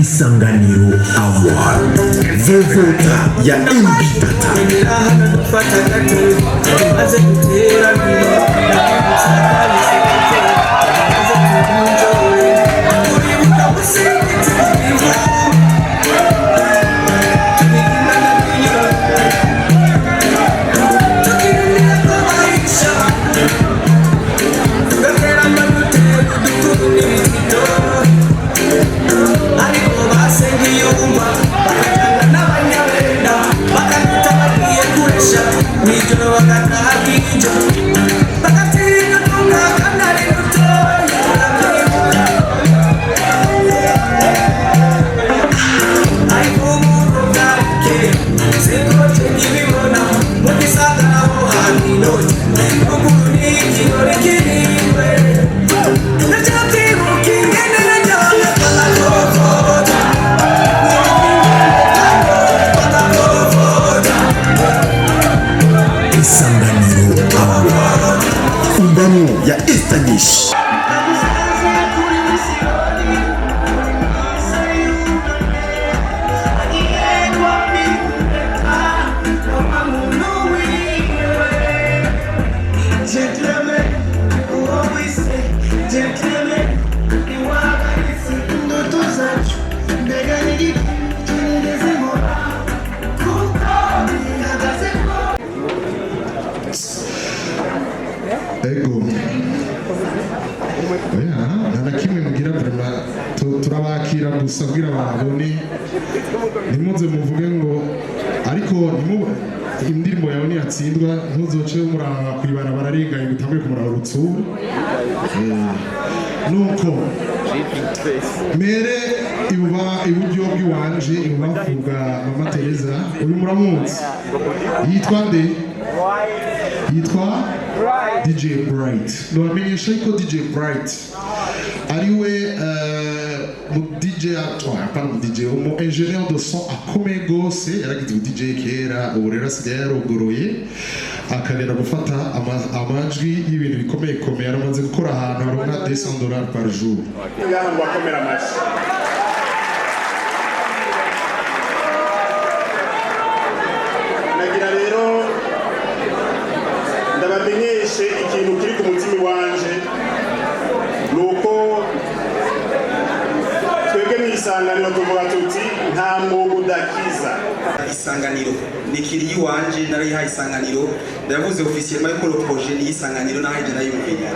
Isanganiro Award Vevota ya Mbitata ya Estanish. Ego. Nta kimwe mugira turabakira gusa bwira abantu nimuze muvuge ngo ariko indirimbo yawe niyatsindwa ntuzoce muranga kwibara bararenganye gutangure kumuraba urutsuru nuko mere iburyo bw'iwanje ibubafu bwa Mama Teresa uyu muramunsi yitwa nde? Yitwa DJ Bright. Nubamenyesha yuko DJ Bright ariwe mu DJ mu DJ umu engineer de son akomeye gose yaragize DJ kera ubu rero asigaye yarogoroye akagenda gufata amajwi y'ibintu bikomeye komeye aramaze gukora ahantu haronka $200 par jour. Yana ngo akomera amashi. Nagira rero ndabamenyeshe ikintu kiri ku mutima wanje nuko twebwe mu isanganiro tuvuga tuti nta mwuga udakiza. Isanganiro nikiri iwanje narayihaye isanganiro ndavuze officiel yuko le projet ni isanganiro nahaje nayumviye.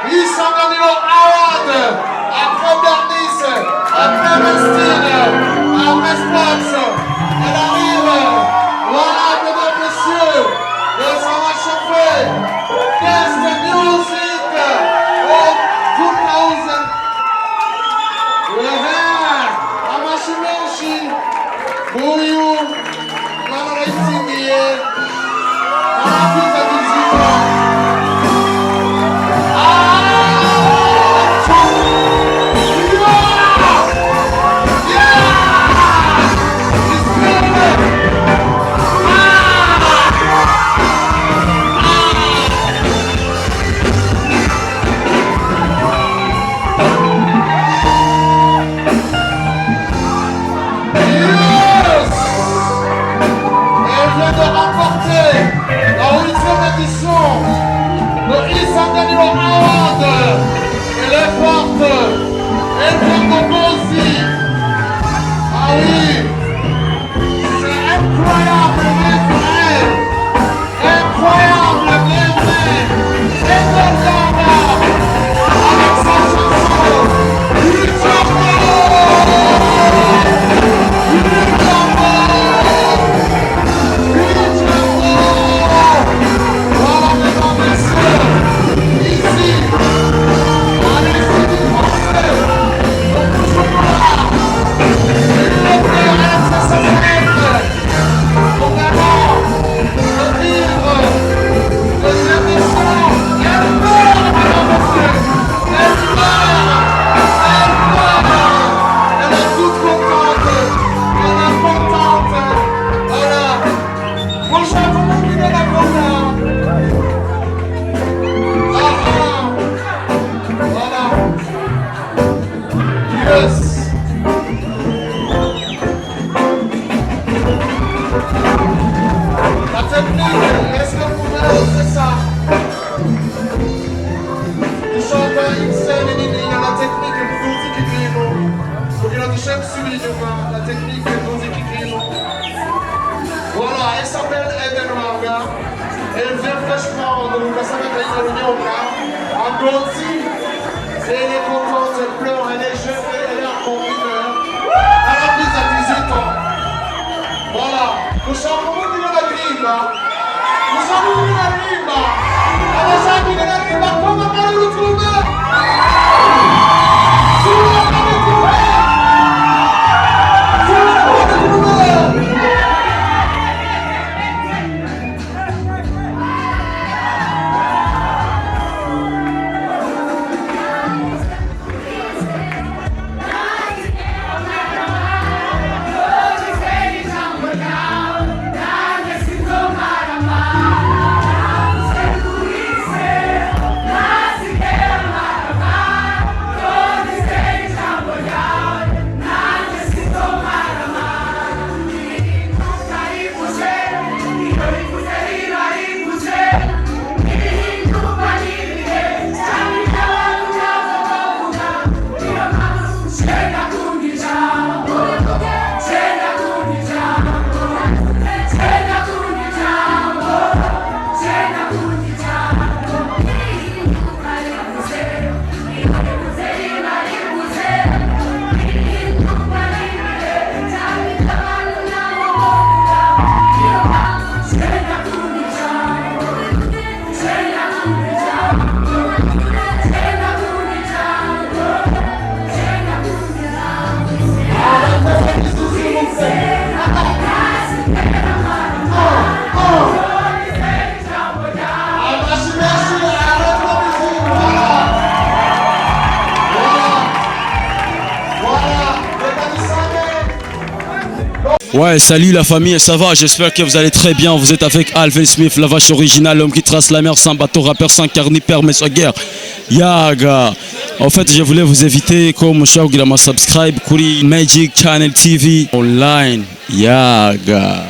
Isanganiro Award après Bernice, après Mestine, après Spox, elle arrive, voilà mesdames et messieurs, et ça va chauffer, Best Music of 2000, Amashi Buyu, Mama Itingie, Mama Pizza tradition, le Isanganiro Award, elle est forte, elle vient de Bozi. Ah oui, c'est incroyable, mes frères, incroyable, mes frères, incroyable, avec sa chanson, voilà, elle s'appelle Eden Manga. Elle vient fraîchement de Lukasana Kaïnalunyoka, en Gonzi. Et elle est contente, elle pleure, elle est jeune, elle est en humeur. Elle a plus à 18 ans. Voilà, nous sommes au bout de la grimba. Nous sommes au bout de la grimba. Elle est jamais de la grimba, comment on va le retrouver? Sur la planète du frère. Sur la planète du frère. Ouais, salut la famille, ça va, j'espère que vous allez très bien. Vous êtes avec Alvin Smith, la vache originale, l'homme qui trace la mer sans bateau, rappeur sans carnipère, mais sans guerre. Yaga. En fait, je voulais vous inviter comme Shawgirama subscribe, Kuri Magic Channel TV online. Yaga.